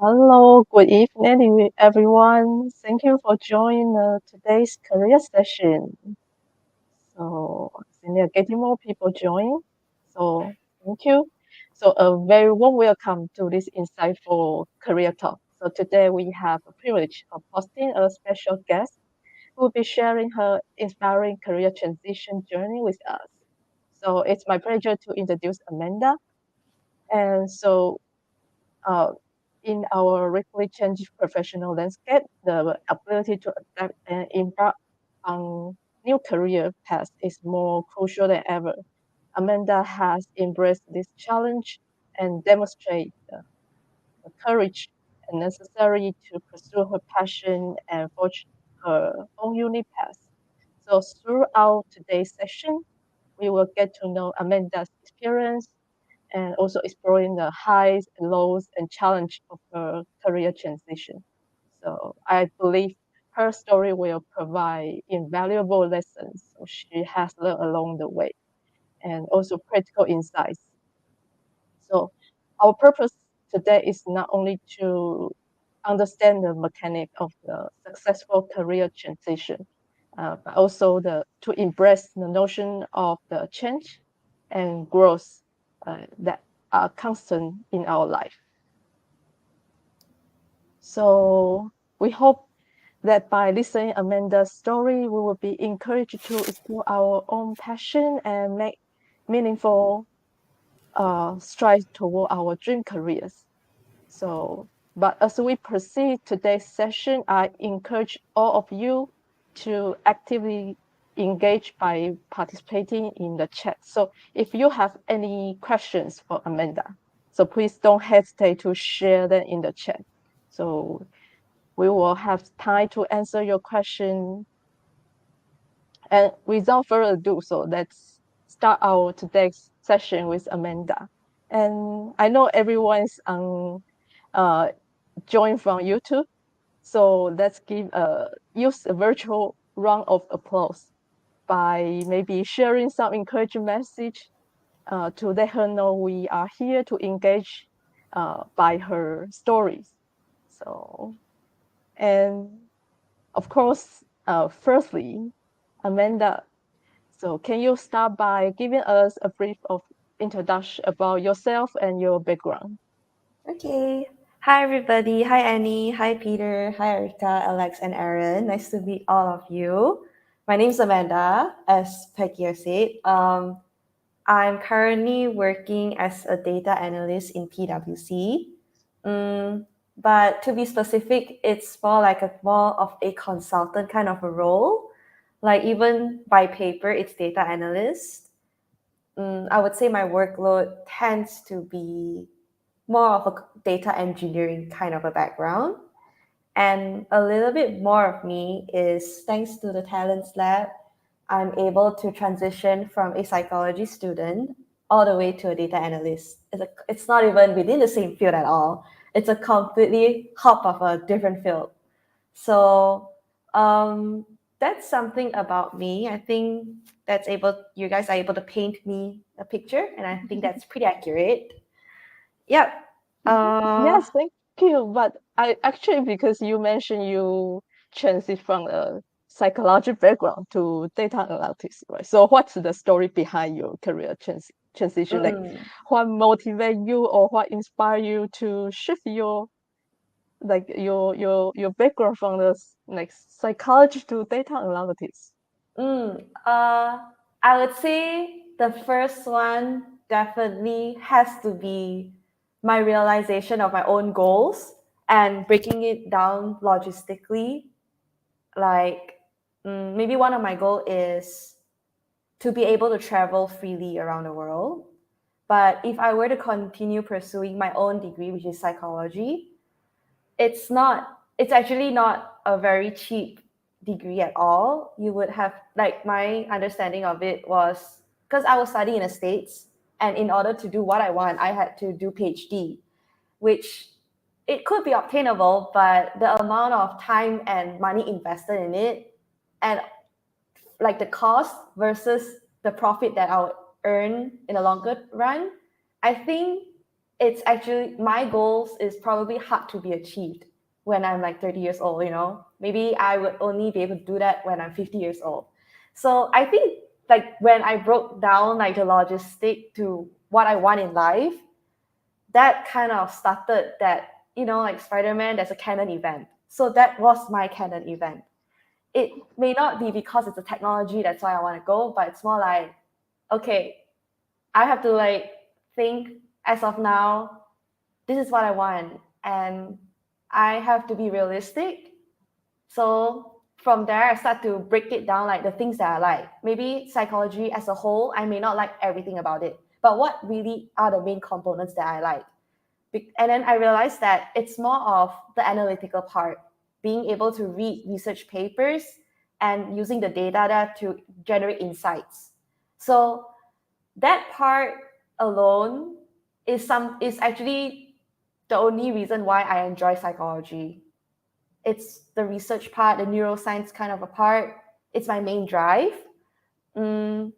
Hello, good evening, everyone. Thank you for joining today's career session. So, we are getting more people join. So, thank you. So, a very warm welcome to this insightful career talk. So, today we have the privilege of hosting a special guest who will be sharing her inspiring career transition journey with us. So, it's my pleasure to introduce Amanda. And so, uh, in our rapidly changing professional landscape, the ability to adapt and embark on new career paths is more crucial than ever. Amanda has embraced this challenge and demonstrated the courage necessary to pursue her passion and forge her own unique path. So throughout today's session, we will get to know Amanda's experience and also exploring the highs and lows and challenge of her career transition. So I believe her story will provide invaluable lessons so she has learned along the way and also practical insights. So our purpose today is not only to understand the mechanic of the successful career transition, but also to embrace the notion of the change and growth that are constant in our life. So we hope that by listening Amanda's story, we will be encouraged to explore our own passion and make meaningful strides toward our dream careers. So, but as we proceed today's session, I encourage all of you to actively engage by participating in the chat. So if you have any questions for Amanda, so please don't hesitate to share them in the chat. So we will have time to answer your question. And without further ado, so let's start our today's session with Amanda. And I know everyone's on uh, join from YouTube. So let's use a virtual round of applause by maybe sharing some encouraging message to let her know we are here to engage by her stories. So, and of course, firstly, Amanda, so can you start by giving us a brief of introduction about yourself and your background? Okay. Hi, everybody. Hi, Annie. Hi, Peter. Hi, Erica, Alex, and Aaron. Nice to meet all of you. My name's Amanda, as Pekia said. I'm currently working as a data analyst in PwC. But to be specific, it's more of a consultant kind of a role. Like even by paper, it's data analyst. I would say my workload tends to be more of a data engineering kind of a background. And a little bit more of me is thanks to the Talents Lab, I'm able to transition from a psychology student all the way to a data analyst. It's not even within the same field at all. It's a completely hop of a different field. So um, that's something about me. I think you guys are able to paint me a picture, and I think that's pretty accurate. Yep. Uh, Yes, thank you. But I actually, because you mentioned you transit from a psychology background to data analytics, right? So what's the story behind your career transition? Like, mm, what motivate you or what inspire you to shift your your background from the like psychology to data analytics? mm, uh, I would say the first one definitely has to be my realization of my own goals and breaking it down logistically. Like, maybe one of my goal is to be able to travel freely around the world. But if I were to continue pursuing my own degree, which is psychology, it's actually not a very cheap degree at all. You would have, like, my understanding of it was because I was studying in the States, and in order to do what I want, I had to do PhD, which it could be obtainable, but the amount of time and money invested in it, and like the cost versus the profit that I'll earn in the longer run, I think it's actually my goals is probably hard to be achieved when I'm like 30 years old, maybe I would only be able to do that when I'm 50 years old. So I think like when I broke down like the logistic to what I want in life, that kind of started that, like Spider-Man, there's a canon event. So that was my canon event. It may not be because it's a technology, that's why I want to go, but it's more like, okay, I have to like think as of now, this is what I want. And I have to be realistic. So from there, I start to break it down, like the things that I like. Maybe psychology as a whole, I may not like everything about it, but what really are the main components that I like? And then I realized that it's more of the analytical part, being able to read research papers and using the data there to generate insights. So that part alone is actually the only reason why I enjoy psychology. It's the research part, the neuroscience kind of a part. It's my main drive. Mm,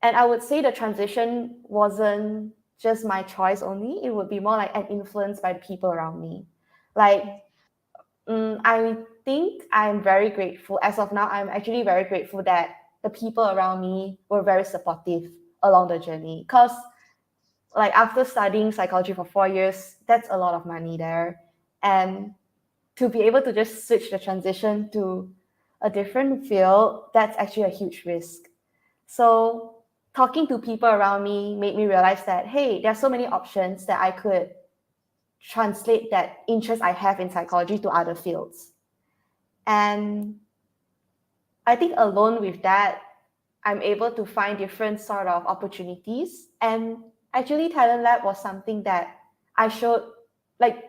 and I would say the transition wasn't just my choice only. It would be more like an influence by the people around me. Like, I think I'm very grateful. As of now, I'm actually very grateful that the people around me were very supportive along the journey. Because, like, after studying psychology for 4 years, that's a lot of money there. And to be able to just switch the transition to a different field, that's actually a huge risk. So talking to people around me made me realize that, hey, there's so many options that I could translate that interest I have in psychology to other fields. And I think alone with that, I'm able to find different sort of opportunities. And actually, Talent Lab was something that I showed, like,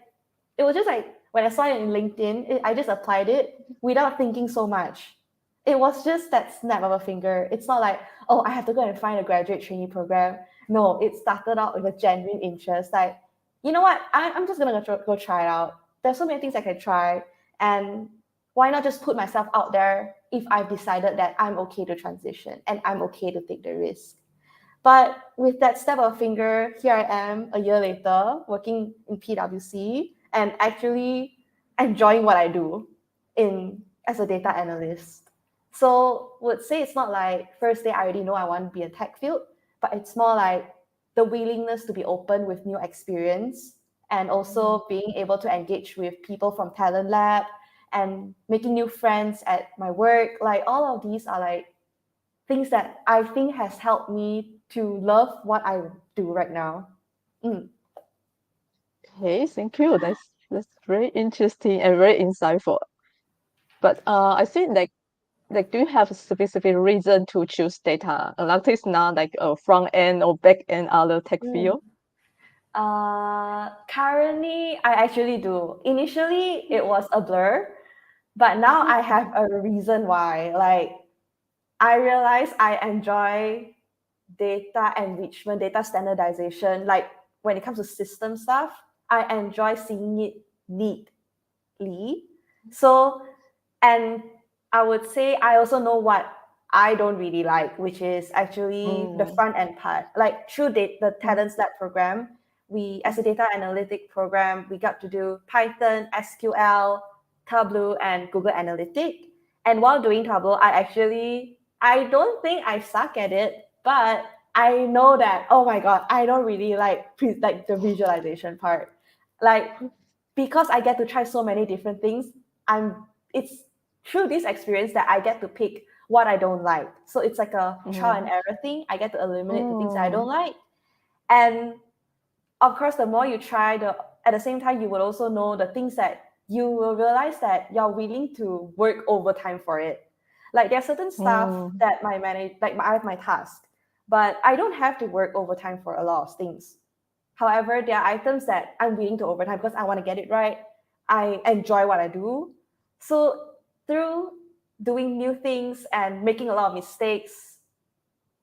it was just like when I saw it in LinkedIn, I just applied it without thinking so much. It was just that snap of a finger. It's not like, oh, I have to go and find a graduate trainee program. No, it started out with a genuine interest. Like, you know what? I'm just going to go try it out. There's so many things I can try. And why not just put myself out there if I've decided that I'm okay to transition and I'm okay to take the risk? But with that step of finger, here I am a year later working in PwC and actually enjoying what I do in as a data analyst. So would say it's not like first day I already know I want to be a tech field, but it's more like the willingness to be open with new experience and also being able to engage with people from Talent Lab and making new friends at my work. Like all of these are like things that I think has helped me to love what I do right now. Mm. Okay, thank you. That's very interesting and very insightful. But I think like do you have a specific reason to choose data analytics, not like a front end or back end other tech Mm. field? Currently, I actually do. Initially, it was a blur, but now I have a reason why. Like, I realize I enjoy data enrichment, data standardization. Like, when it comes to system stuff, I enjoy seeing it neatly. So, and I would say I also know what I don't really like, which is actually the Mm, front end part. Like through the mm, Talent Lab program, we as a data analytic program, we got to do Python, SQL, Tableau, and Google Analytics. And while doing Tableau, I don't think I suck at it, but I know that, oh my God, I don't really like the visualization part. Like because I get to try so many different things, it's through this experience that I get to pick what I don't like. So it's like a trial and mm, error thing. I get to eliminate the things that I don't mm, like. And of course, the more you try, the at the same time you will also know the things that you will realize that you're willing to work overtime for it. Like there's certain stuff mm, that my manage like I have my task, but I don't have to work overtime for a lot of things. However, there are items that I'm willing to overtime because I want to get it right. I enjoy what I do. So through doing new things and making a lot of mistakes,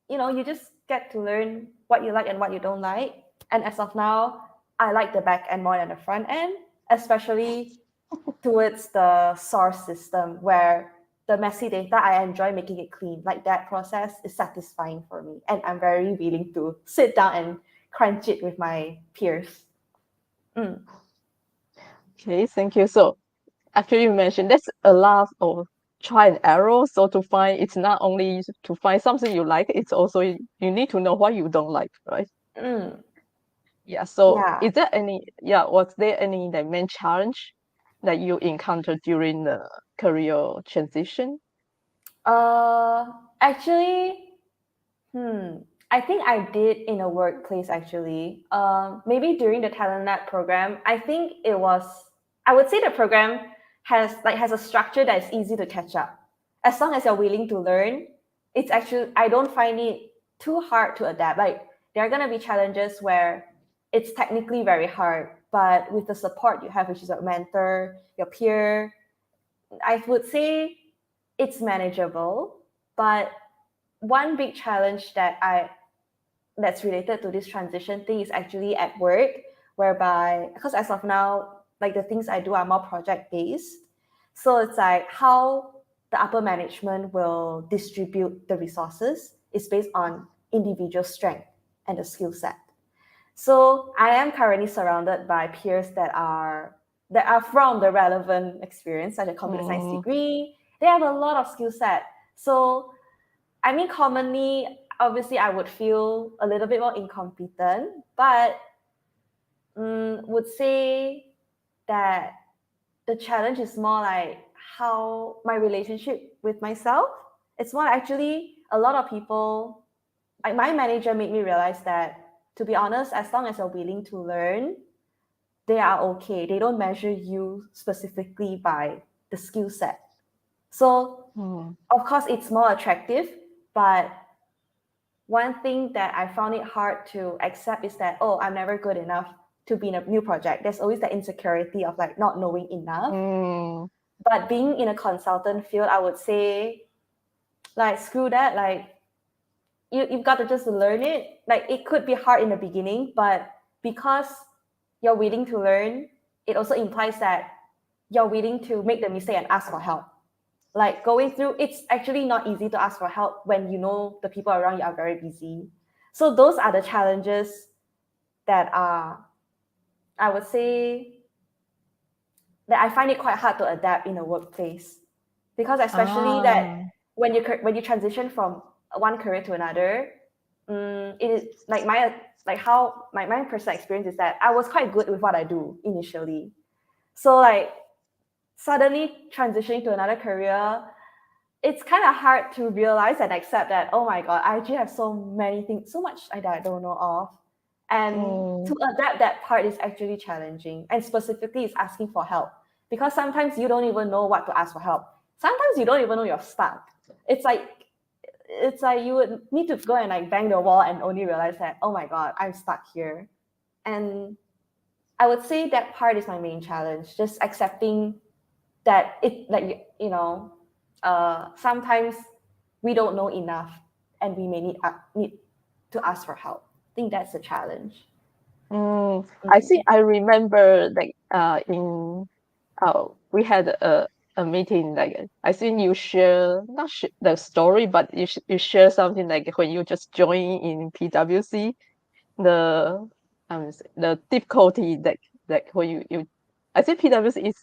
you just get to learn what you like and what you don't like. And as of now, I like the back end more than the front end, especially towards the source system where the messy data, I enjoy making it clean. Like that process is satisfying for me. And I'm very willing to sit down and crunch it with my peers. Mm. Okay, thank you. So actually you mentioned that's a lot of try and error. So to find it's not only to find something you like, it's also you need to know what you don't like, right? Mm. Yeah. So Yeah. is there any was there any like main challenge that you encountered during the career transition? Uh, actually, Hmm. I think I did in a workplace actually. Maybe during the Talent Lab program. I think it was. I would say the program has a structure that is easy to catch up. As long as you're willing to learn, it's actually I don't find it too hard to adapt. Like there are gonna be challenges where it's technically very hard, but with the support you have, which is your mentor, your peer, I would say it's manageable. But one big challenge that's related to this transition thing is actually at work, whereby because as of now, like the things I do are more project based. So it's like how the upper management will distribute the resources is based on individual strength and the skill set. So I am currently surrounded by peers that are from the relevant experience, such as computer science Mm, degree. They have a lot of skill set. So I mean, commonly, obviously, I would feel a little bit more incompetent, but would say that the challenge is more like how my relationship with myself. It's more actually a lot of people. Like my manager made me realize that, to be honest, as long as you're willing to learn, they are okay. They don't measure you specifically by the skill set. So, mm, of course, it's more attractive, but one thing that I found it hard to accept is that, oh, I'm never good enough to be in a new project. There's always that insecurity of like not knowing enough. mm, But being in a consultant field, I would say, like, screw that. Like, you've got to just learn it. Like, it could be hard in the beginning, but because you're willing to learn, it also implies that you're willing to make the mistake and ask for help. Like going through, it's actually not easy to ask for help when you know the people around you are very busy. So those are the challenges that are, I would say, that I find it quite hard to adapt in a workplace, because especially that ah, when you transition from one career to another, it is like my personal experience is that I was quite good with what I do initially. So like suddenly transitioning to another career, it's kind of hard to realize and accept that, oh my god, I actually have so many things, so much that I don't know of, and mm, to adapt that part is actually challenging, and specifically is asking for help, because sometimes you don't even know what to ask for help. Sometimes you don't even know you're stuck. It's like it's like you would need to go and like bang the wall and only realize that, oh my god, I'm stuck here. And I would say that part is my main challenge, just accepting that it like sometimes we don't know enough and we may need to ask for help. I think that's a challenge. I think Mm. I remember like in we had a meeting like I think you share not the story but you share something like when you just joined in PwC the the difficulty that when you I think PwC is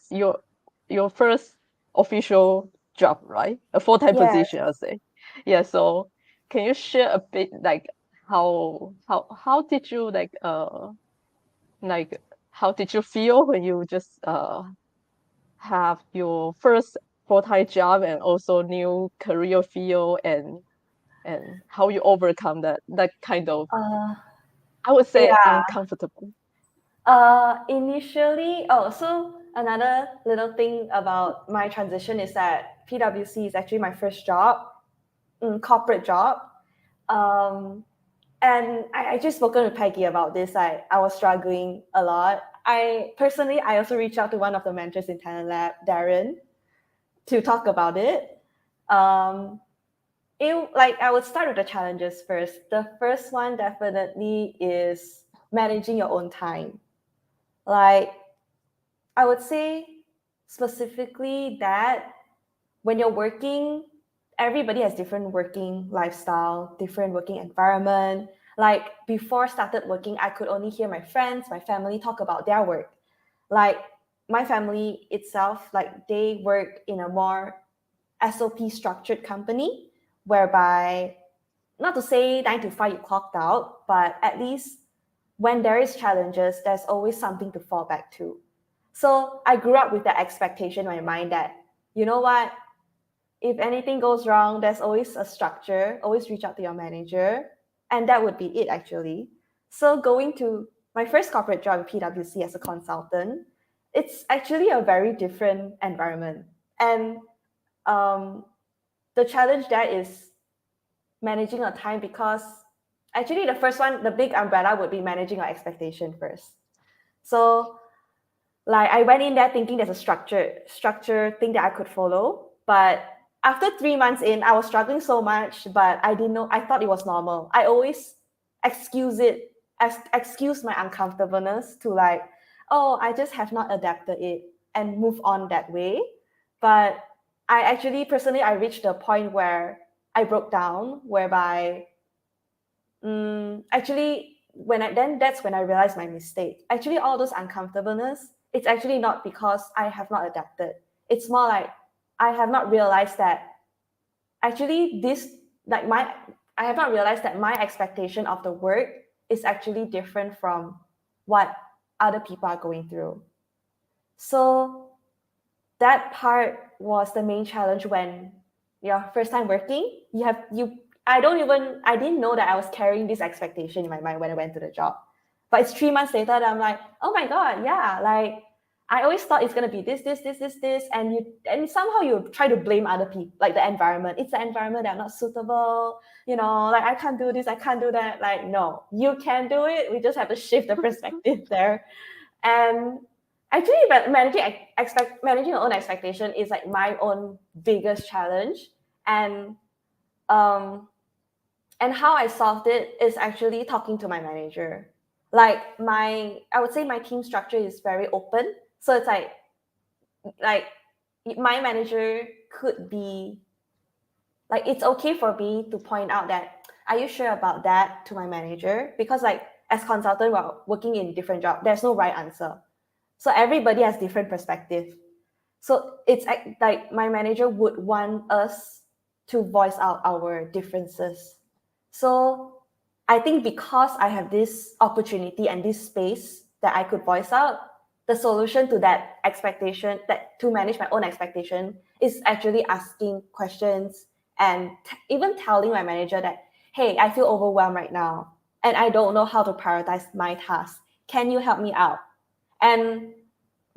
your first official job, right? A full-time Yes. position, I'll say. Yeah, so can you share a bit like how did you like how did you feel when you just have your first full-time job and also new career field and how you overcome that kind of Uh, I would say yeah. uncomfortable. Initially, so another little thing about my transition is that PwC is actually my first job, corporate job. Um, and I just spoken with Peggy about this. I was struggling a lot. I also reached out to one of the mentors in Talent Lab, Darren, to talk about it. Um, I would start with the challenges first. The first one definitely is managing your own time. Like I would say specifically that when you're working, everybody has different working lifestyle, different working environment. Like before I started working, I could only hear my friends, my family talk about their work. Like my family itself, like they work in a more SOP structured company whereby, not to say 9 to 5 you clocked out, but at least when there is challenges, there's always something to fall back to. So I grew up with that expectation in my mind that, you know what, if anything goes wrong, there's always a structure, always reach out to your manager. And that would be it actually. So going to my first corporate job at PwC as a consultant, it's actually a very different environment. And um, the challenge there is managing your time, because actually the first one, the big umbrella would be managing your expectation first. So like I went in there thinking there's a structure thing that I could follow, but after 3 months in, I was struggling so much, but I didn't know. I thought it was normal. I always excuse it, excuse my uncomfortableness to like, oh, I just have not adapted it and move on that way. But I actually personally I reached a point where I broke down, whereby actually when I then that's when I realized my mistake. Actually, all those uncomfortableness, it's actually not because I have not adapted. It's more like I have not realized that actually this like my I have not realized that my expectation of the work is actually different from what other people are going through. So that part was the main challenge when your first time working. I didn't know that I was carrying this expectation in my mind when I went to the job. But it's 3 months later that I'm like, oh my God, yeah, like I always thought it's gonna be this, and somehow you try to blame other people, like the environment. It's the environment that are not suitable, like I can't do this, I can't do that. Like, no, you can do it. We just have to shift the perspective there. And actually, managing your own expectation is like my own biggest challenge. And um and how I solved it is actually talking to my manager. Like I would say my team structure is very open. So it's like my manager could be like, it's okay for me to point out that, are you sure about that, to my manager? Because like as consultant, we're working in different jobs. There's no right answer. So everybody has different perspective. So it's like my manager would want us to voice out our differences. So I think because I have this opportunity and this space that I could voice out, the solution to that expectation, that to manage my own expectation, is actually asking questions and even telling my manager that, hey, I feel overwhelmed right now and I don't know how to prioritize my tasks. Can you help me out? And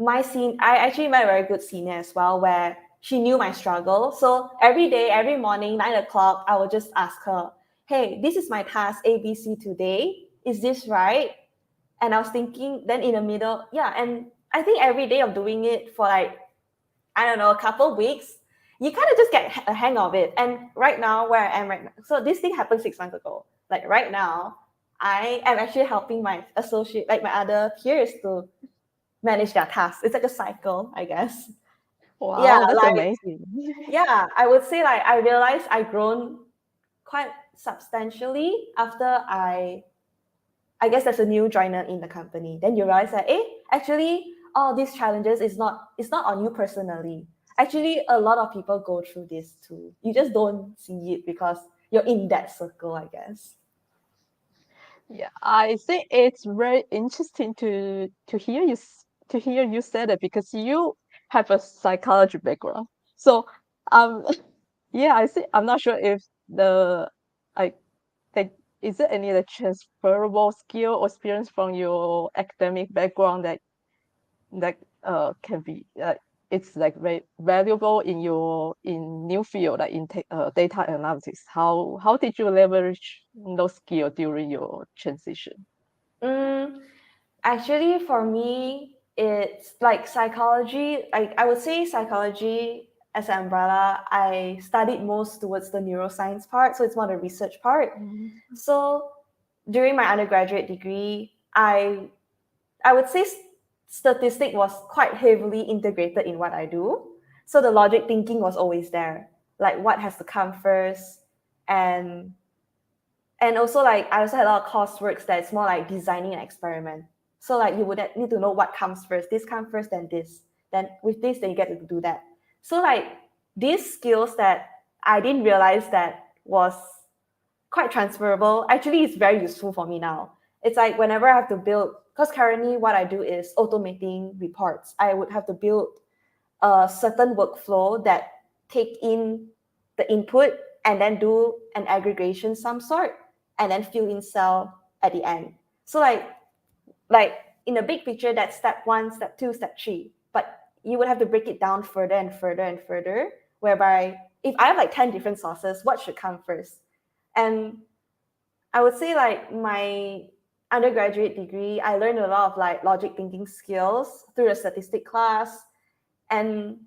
I actually met a very good senior as well, where she knew my struggle. So every day, every morning, 9 o'clock, I would just ask her, hey, this is my task ABC today. Is this right? And I was thinking, then in the middle, yeah. And I think every day of doing it for like, I don't know, a couple of weeks, you kind of just get a hang of it. And right now, where I am right now, so this thing happened 6 months ago. Like right now, I am actually helping my associate, like my other peers, to manage their tasks. It's like a cycle, I guess. Yeah, Wow, that's like amazing. yeah, I would say like I realized I grown quite substantially after I guess there's a new joiner in the company. Then you realize that, actually all these challenges is not it's not on you personally. Actually, a lot of people go through this too. You just don't see it because you're in that circle, I guess. Yeah, I think it's very interesting to hear you say that because you have a psychology background. So, um, yeah, I think I'm not sure if I think is there any like transferable skill or experience from your academic background that can be it's like very valuable in your in new field like in data analysis. How did you leverage those skills during your transition? Mm, Actually, for me, it's like psychology. Like I would say psychology as an umbrella, I studied most towards the neuroscience part. So it's more the research part. Mhm. So during my undergraduate degree, I would say statistic was quite heavily integrated in what I do. So the logic thinking was always there. Like what has to come first, and And also like I also had a lot of coursework that's more like designing an experiment. So like you would need to know what comes first. This comes first, then this. Then with this, then you get to do that. So like these skills that I didn't realize that was quite transferable actually is very useful for me now. It's like whenever I have to build, because currently what I do is automating reports. I would have to build a certain workflow that take in the input and then do an aggregation some sort and then fill in cell at the end. So like in the big picture, that's step one, step two, step three. But you would have to break it down further and further and further, whereby if I have like 10 different sources, what should come first? And I would say like my undergraduate degree, I learned a lot of like logic thinking skills through the statistic class. And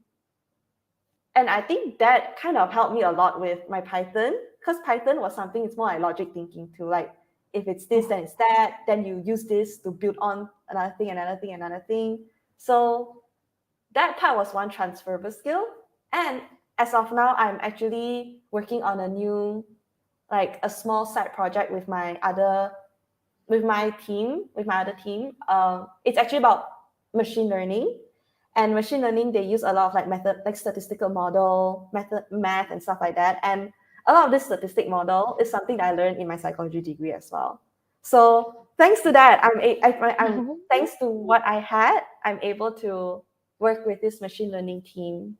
and I think that kind of helped me a lot with my Python, because Python was something, it's more like logic thinking too. Like if it's this, then it's that, then you use this to build on another thing, another thing, another thing. So that part was one transferable skill. And as of now, I'm actually working on a new, like a small side project with my other with my other team. It's actually about machine learning. And machine learning, they use a lot of like method, like statistical model, method, math, and stuff like that. And a lot of this statistic model is something that I learned in my psychology degree as well. So thanks to that, I'm thanks to what I had, I'm able to work with this machine learning team.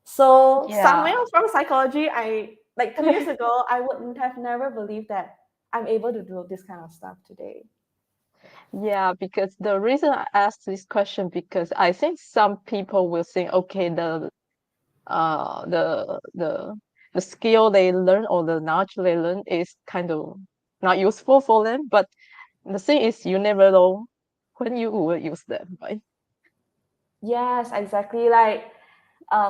So Yeah. somewhere from psychology, I like 2 years ago, I wouldn't have never believed that I'm able to do this kind of stuff today. Yeah, because the reason I asked this question, because I think some people will think, okay, uh the the the skill they learn or the knowledge they learn is kind of not useful for them. But the thing is, you never know when you will use them, right? Yes, exactly. Like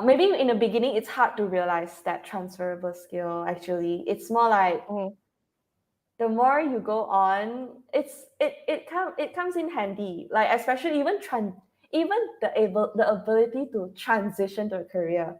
maybe in the beginning, it's hard to realize that transferable skill. Actually, it's more like Mm, the more you go on, it comes in handy. Like especially even the ability to transition to a career,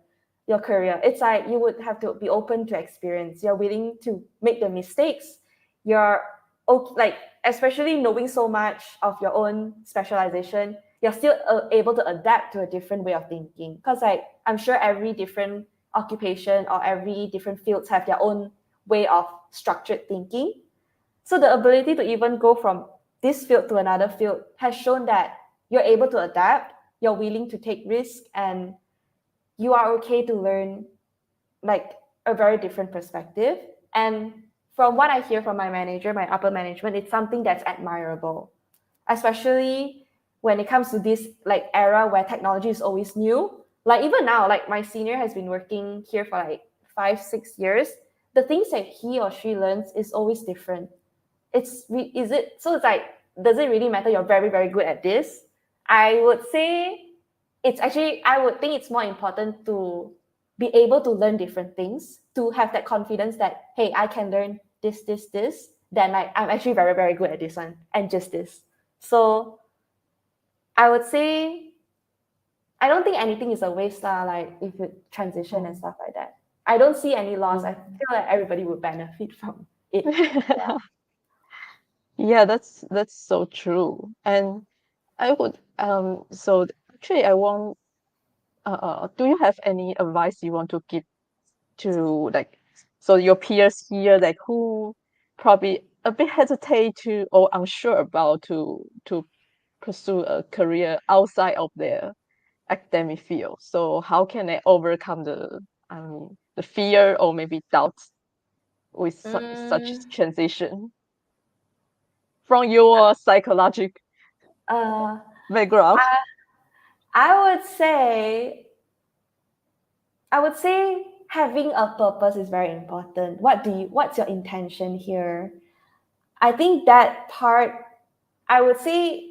your career. It's like you would have to be open to experience. You're willing to make the mistakes. You're okay, like especially knowing so much of your own specialization. You're still able to adapt to a different way of thinking. Because like I'm sure every different occupation or every different fields have their own way of structured thinking. So the ability to even go from this field to another field has shown that you're able to adapt, you're willing to take risks, and you are okay to learn like a very different perspective. And from what I hear from my manager, my upper management, it's something that's admirable, especially when it comes to this like era where technology is always new. Like even now, like my senior has been working here for like 5 6 years. The things that he or she learns is always different. Is it so it's like, does it really matter you're very very good at this? I would say it's actually, I would think it's more important to be able to learn different things, to have that confidence that hey, I can learn this, then like I'm actually very very good at this one and just this. So I would say I don't think anything is a waste lah, like if you transition and mm, stuff like that. I don't see any loss. I mm. feel like everybody would benefit from it. Yeah, that's so true. And I would so actually I want do you have any advice you want to give to like so your peers here, like who probably a bit hesitate to or unsure about to pursue a career outside of their academic field? So how can they overcome the the fear or maybe doubts with such Mm, transition from your psychological uh, background? I, I would say I would say having a purpose is very important. What's your intention here? I think that part, I would say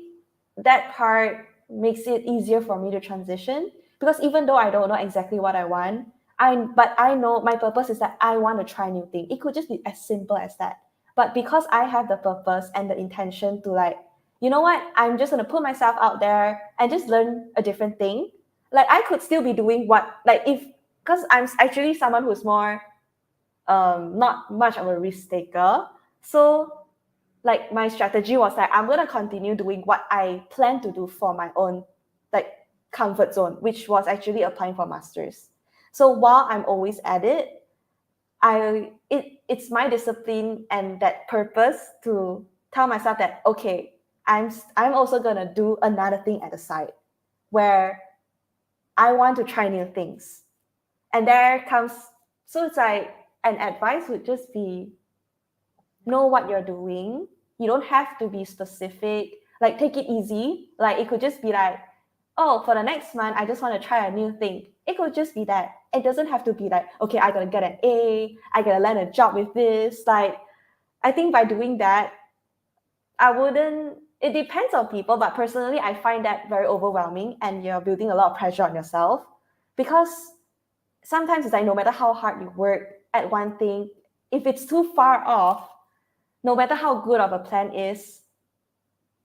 that part makes it easier for me to transition, because even though I don't know exactly what I want, but I know my purpose is that I want to try new thing. It could just be as simple as that. But because I have the purpose and the intention to like, you know what, I'm just gonna put myself out there and just learn a different thing. Like I could still be doing what like if because I'm actually someone who's more not much of a risk taker. So like my strategy was like I'm gonna continue doing what I plan to do for my own like comfort zone, which was actually applying for masters. So while I'm always at it, it's my discipline and that purpose to tell myself that okay, I'm also gonna do another thing at the side where I want to try new things. And there comes so it's like an advice would just be know what you're doing. You don't have to be specific. Like take it easy. Like it could just be like, oh, for the next month, I just want to try a new thing. It could just be that. It doesn't have to be like, okay, I gotta get an A, I gotta land a job with this. Like I think by doing that, I wouldn't it depends on people, but personally I find that very overwhelming and you're building a lot of pressure on yourself because sometimes it's like no matter how hard you work at one thing, if it's too far off, no matter how good of a plan is,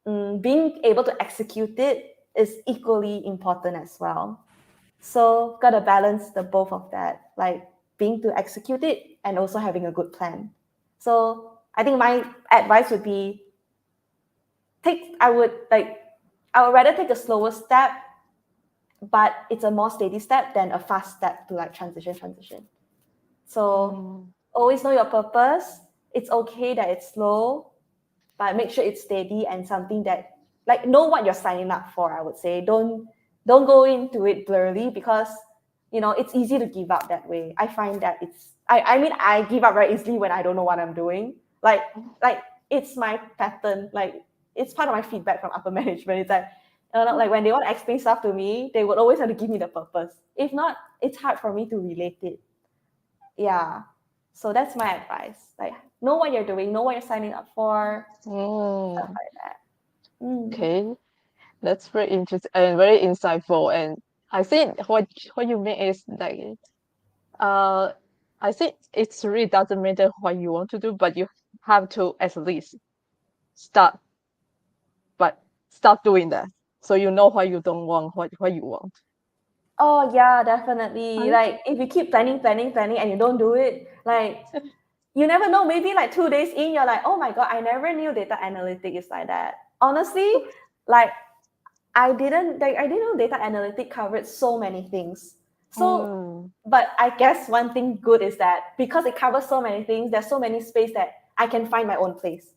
being able to execute it is equally important as well. So gotta balance the both of that, like being to execute it and also having a good plan. So I think my advice would be take I would like I would rather take a slower step, but it's a more steady step than a fast step to like transition. So Mm. always know your purpose. It's okay that it's slow, but make sure it's steady and something that like know what you're signing up for. I would say don't go into it blurry because it's easy to give up that way. I find that I mean I give up very easily when I don't know what I'm doing. Like it's my pattern. Like it's part of my feedback from upper management. It's like like when they want to explain stuff to me, they would always have to give me the purpose. If not, it's hard for me to relate it. Yeah. So that's my advice. Like know what you're doing, know what you're signing up for, stuff Mm. like that. Mm. Okay, that's very interesting and very insightful. And I think what you mean is like, uh, I think it really doesn't matter what you want to do, but you have to at least start, but start doing that, so you know what you don't want, what you want. Oh yeah, definitely. Right? Like if you keep planning, and you don't do it, like you never know. Maybe like 2 days in, you're like, oh my god, I never knew data analytic is like that. Honestly, like I didn't know data analytic covered so many things. So, Mm. but I guess one thing good is that because it covers so many things, there's so many space that I can find my own place.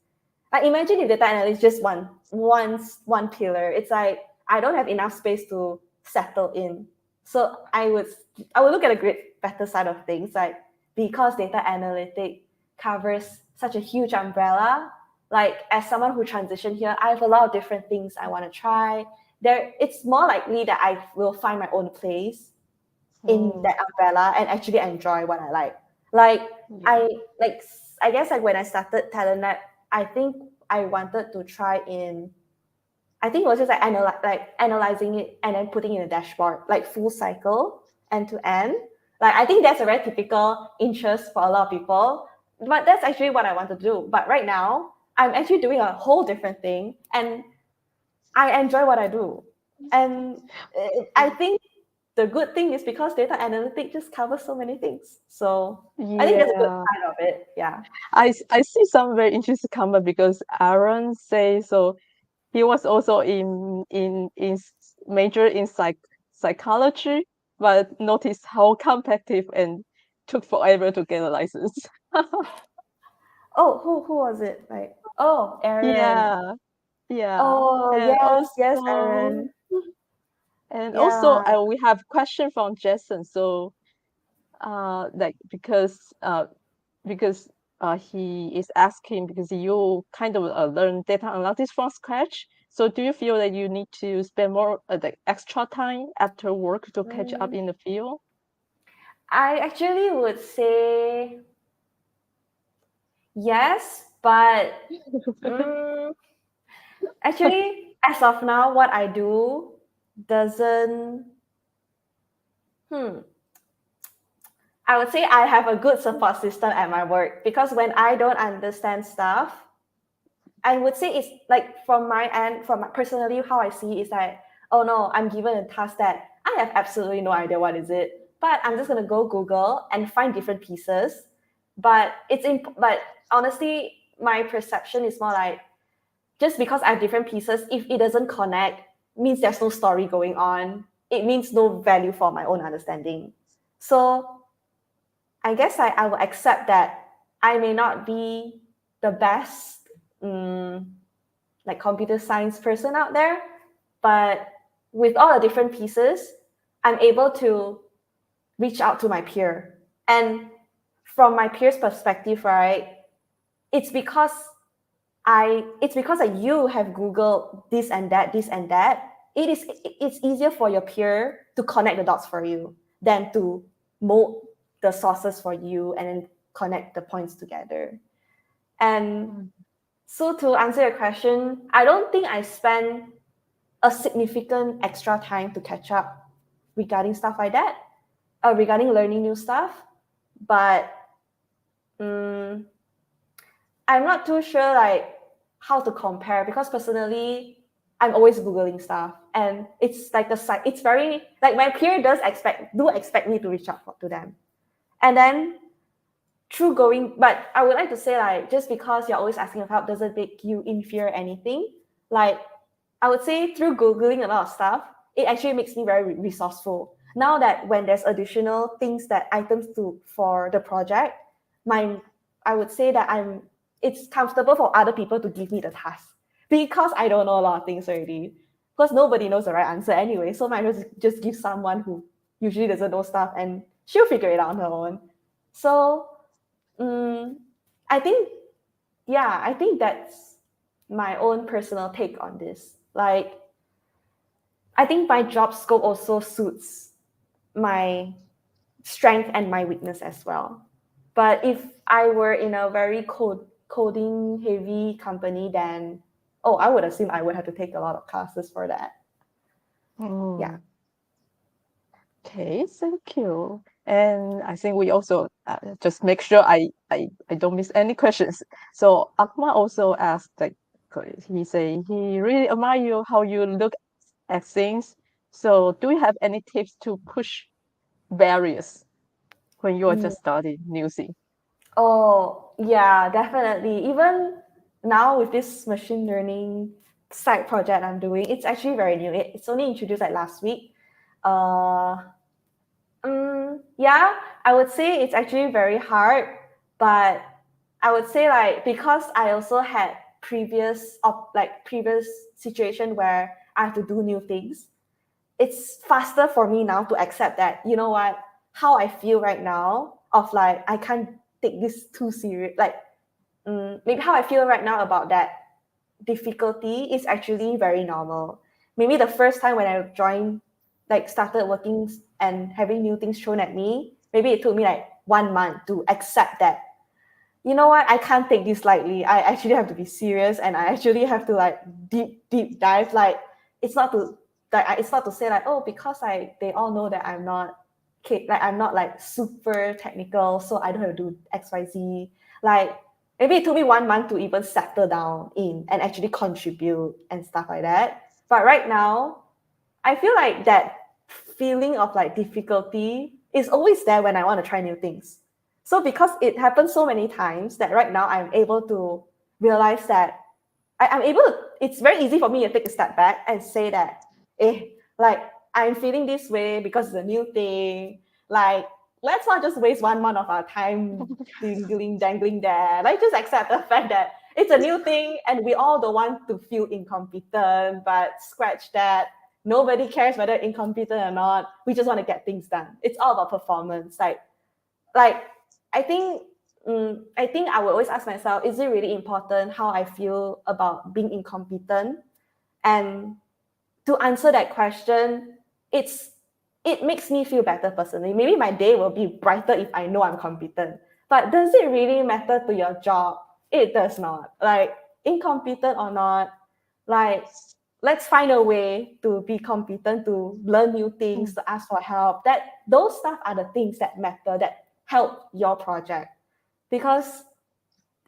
Like imagine if data analyst just one pillar. It's like I don't have enough space to settle in. So I would look at a great better side of things. Like because data analytic covers such a huge umbrella. Like as someone who transitioned here, I have a lot of different things I want to try. It's more likely that I will find my own place in Mm. that umbrella and actually enjoy what I like. Like Yeah. I like I guess like when I started Talent Lab, I think I wanted to try in I think it was just like analyzing it and then putting in a dashboard, like full cycle end to end. Like I think that's a very typical interest for a lot of people. But that's actually what I want to do. But right now, I'm actually doing a whole different thing and I enjoy what I do. And I think the good thing is because data analytics just covers so many things. So I think that's a good Yeah. side of it. Yeah. I see some very interesting comment because Aaron say so he was also major in psychology, but noticed how competitive and took forever to get a license. Oh, who was it? Like, oh, Aaron. Yeah, yeah. Oh, And yes, Aaron. also Yeah. we have question from Jason. So like because he is asking because you kind of learn data analytics from scratch. So do you feel that you need to spend more like extra time after work to catch up Mm, in the field? I actually would say yes, but mm, actually, as of now, what I do doesn't. Hmm. I would say I have a good support system at my work because when I don't understand stuff, I would say it's like from my end, personally, how I see is like, oh no, I'm given a task that I have absolutely no idea what is it, but I'm just gonna go Google and find different pieces. But but honestly, my perception is more like, just because I have different pieces, if it doesn't connect, means there's no story going on. It means no value for my own understanding. So I guess I will accept that I may not be the best like computer science person out there, but with all the different pieces, I'm able to reach out to my peer. And from my peer's perspective, right, it's because you have Googled this and that. It's easier for your peer to connect the dots for you than to mold the sources for you and then connect the points together. And so to answer your question, I don't think I spend a significant extra time to catch up regarding stuff like that, regarding learning new stuff. But I'm not too sure like how to compare, because personally I'm always googling stuff, and it's like it's very like my peer expect me to reach out to them, and then through going. But I would like to say, like, just because you're always asking for help doesn't make you inferior anything. Like, I would say through googling a lot of stuff, it actually makes me very resourceful. Now that when there's additional things that items to for the project, my I would say that it's comfortable for other people to give me the task, because I don't know a lot of things already. Because nobody knows the right answer anyway, so might as well just give someone who usually doesn't know stuff, and she'll figure it out on her own. So I think, yeah, I think that's my own personal take on this. Like, I think my job scope also suits my strength and my weakness as well. But if I were in a very coding heavy company, then I would assume I would have to take a lot of classes for that. Yeah. Mm. Okay, thank you. And I think we also just make sure I don't miss any questions. So Akma also asked, like, he say he really admire you how you look at things. So do you have any tips to push barriers when you are Mm. just starting new thing? Oh, yeah, definitely. Even now with this machine learning side project I'm doing, it's actually very new. It's only introduced like last week. Uh, yeah, I would say it's actually very hard, but I would say, like, because I also had previous situation where I have to do new things, it's faster for me now to accept that, you know what, how I feel right now of like I can't take this too serious, like maybe how I feel right now about that difficulty is actually very normal. Maybe the first time when I joined, like started working and having new things thrown at me, maybe it took me like 1 month to accept that, you know what, I can't take this lightly. I actually have to be serious, and I actually have to like deep dive. Like, it's not to it's not to say like, oh, because they all know that I'm not like super technical, so I don't have to do XYZ. Like, maybe it took me 1 month to even settle down in and actually contribute and stuff like that. But right now, I feel like that feeling of like difficulty is always there when I want to try new things. So because it happens so many times, that right now I'm able to realize that I'm able to, it's very easy for me to take a step back and say that, like, I'm feeling this way because it's a new thing. Like, let's not just waste 1 month of our time dangling there. Like, just accept the fact that it's a new thing and we all don't want to feel incompetent, but scratch that. Nobody cares whether incompetent or not. We just want to get things done. It's all about performance. Like I think I think I will always ask myself, is it really important how I feel about being incompetent? And to answer that question, it makes me feel better personally. Maybe my day will be brighter if I know I'm competent. But does it really matter to your job? It does not. Like, incompetent or not, like, let's find a way to be competent, to learn new things, Mm, to ask for help. That those stuff are the things that matter, that help your project. Because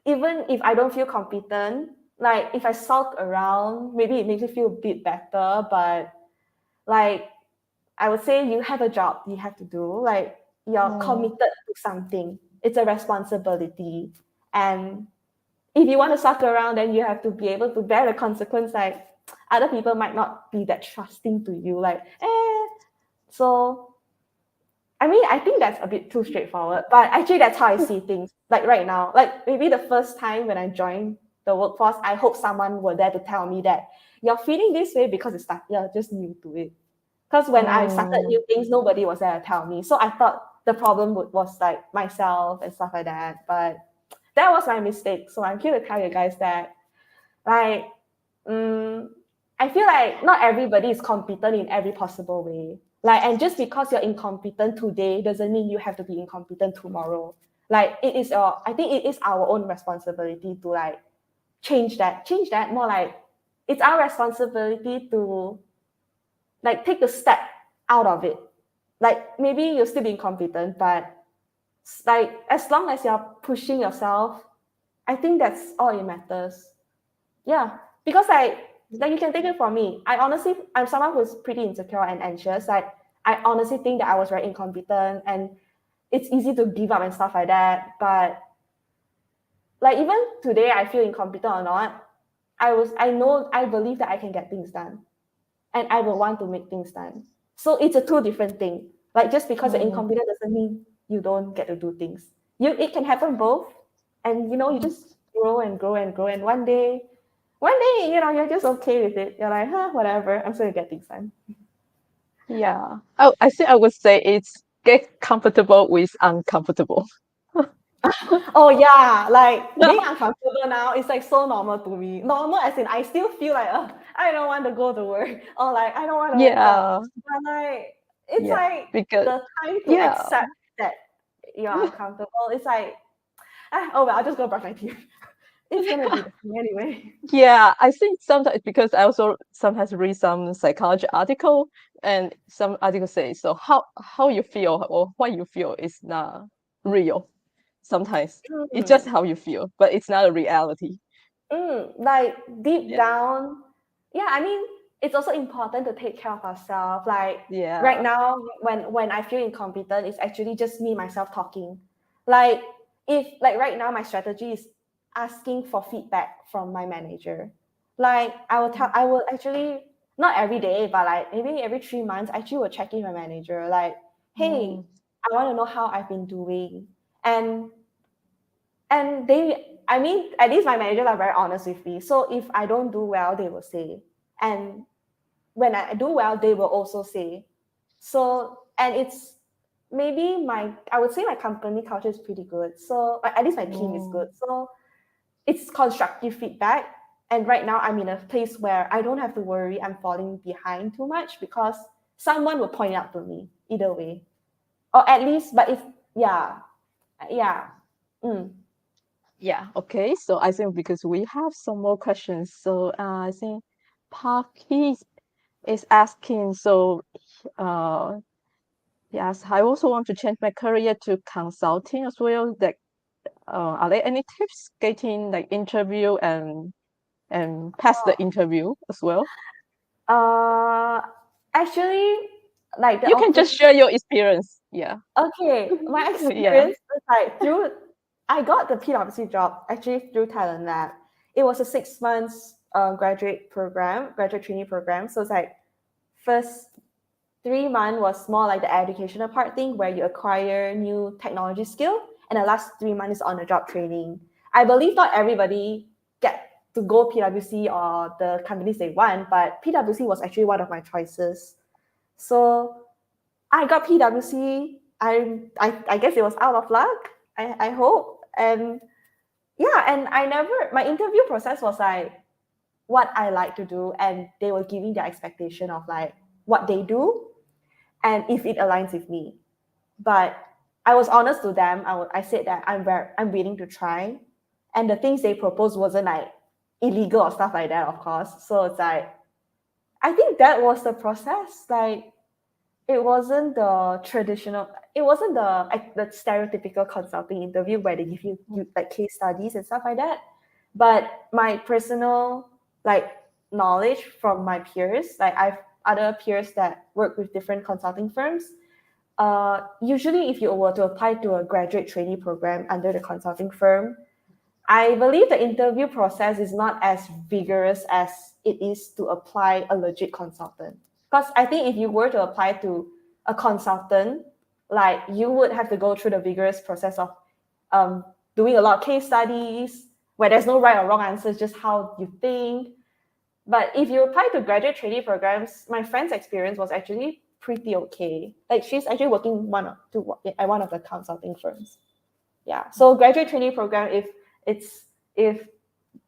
even if I don't feel competent, like, if I sulk around, maybe it makes me feel a bit better. But like, I would say, you have a job you have to do. Like, you're mm, committed to something. it's a responsibility. And if you want to suck around, then you have to be able to bear the consequence. Like other people might not be that trusting to you. Like, so I mean, I think that's a bit too straightforward, but actually that's how I see things. Like right now, like maybe the first time when I joined the workforce, I hope someone were there to tell me that you're feeling this way because you're just new to it. Because when I started Mm, new things, nobody was there to tell me. So I thought the problem was like myself and stuff like that. But that was my mistake. So I'm here to tell you guys that, like, um, I feel like not everybody is competent in every possible way. Like, and just because you're incompetent today doesn't mean you have to be incompetent tomorrow. Like, I think it is our own responsibility to like change that. Change that more like it's our responsibility to like take the step out of it. Like maybe you're still being competent, but like as long as you're pushing yourself, I think that's all it matters. Yeah, because like you can take it from me. I'm someone who's pretty insecure and anxious. Like I honestly think that I was very incompetent, and it's easy to give up and stuff like that. But like even today, I feel incompetent or not, I believe that I can get things done, and I will want to make things done. So it's a two different thing. Like just because you're mm, incompetent doesn't mean you don't get to do things. It can happen both, and you mm. just grow and grow and grow, and one day, you're just okay with it. You're like, huh, whatever. I'm still gonna get things done. Yeah. Oh, I think I would say it's get comfortable with uncomfortable. Oh yeah, like being uncomfortable now is like so normal to me. Normal as in I still feel like I don't want to go to work or like I don't want to wake up. Yeah. But like it's Yeah. like Because the time to yeah. accept that you're uncomfortable. It's like oh well, I'll just go brush my teeth. It's gonna be the same anyway. Yeah, I think sometimes because I also sometimes read some psychology article and some article say so how you feel or what you feel is not real. Sometimes it's just Mm. how you feel, but it's not a reality. Like deep Yeah. down, yeah, I mean, it's also important to take care of ourselves. Like right Yeah. now, when I feel incompetent, it's actually just me myself talking. Like if like right now, my strategy is asking for feedback from my manager. Like I will actually not every day, but like maybe every 3 months, I actually will check in with my manager. Like, hey, Mm, I want to know how I've been doing, and I mean, at least my managers are very honest with me. So if I don't do well, they will say. And when I do well, they will also say. So, and it's maybe I would say my company culture is pretty good. So, at least my team is good. mm, So, it's constructive feedback. And right now, I'm in a place where I don't have to worry I'm falling behind too much because someone will point it out to me either way. Or at least, but if, yeah, yeah. Mm. yeah. Okay. So I think because we have some more questions, so I think Parky is asking. So yes, I also want to change my career to consulting as well. That are there any tips getting like interview and pass the interview as well? Uh, actually, like the You can just opposite. share your experience. Yeah. Okay, my Yeah. experience is like I got the PwC job actually through Talent Lab. It was a 6 months graduate training program. So it's like first 3 months was more like the educational part thing where you acquire new technology skill, and the last 3 months is on the job training. I believe not everybody get to go PwC or the companies they want, but PwC was actually one of my choices. So I got PwC. I guess it was out of luck. I hope. And yeah, and my interview process was like what I like to do, and they were giving their expectation of like what they do and if it aligns with me. But I was honest to them. I said that I'm willing to try, and the things they proposed wasn't like illegal or stuff like that, of course. So it's like I think that was the process. Like it wasn't the traditional, it wasn't the stereotypical consulting interview where they give you like case studies and stuff like that. But my personal like knowledge from my peers, like I've other peers that work with different consulting firms, usually if you were to apply to a graduate trainee program under the consulting firm, I believe the interview process is not as vigorous as it is to apply a legit consultant. Because I think if you were to apply to a consultant, like you would have to go through the vigorous process of um, doing a lot of case studies where there's no right or wrong answers, just how you think. But if you apply to graduate trainee programs, my friend's experience was actually pretty okay. Like she's actually working at one of the consulting firms. Yeah. So graduate trainee program, if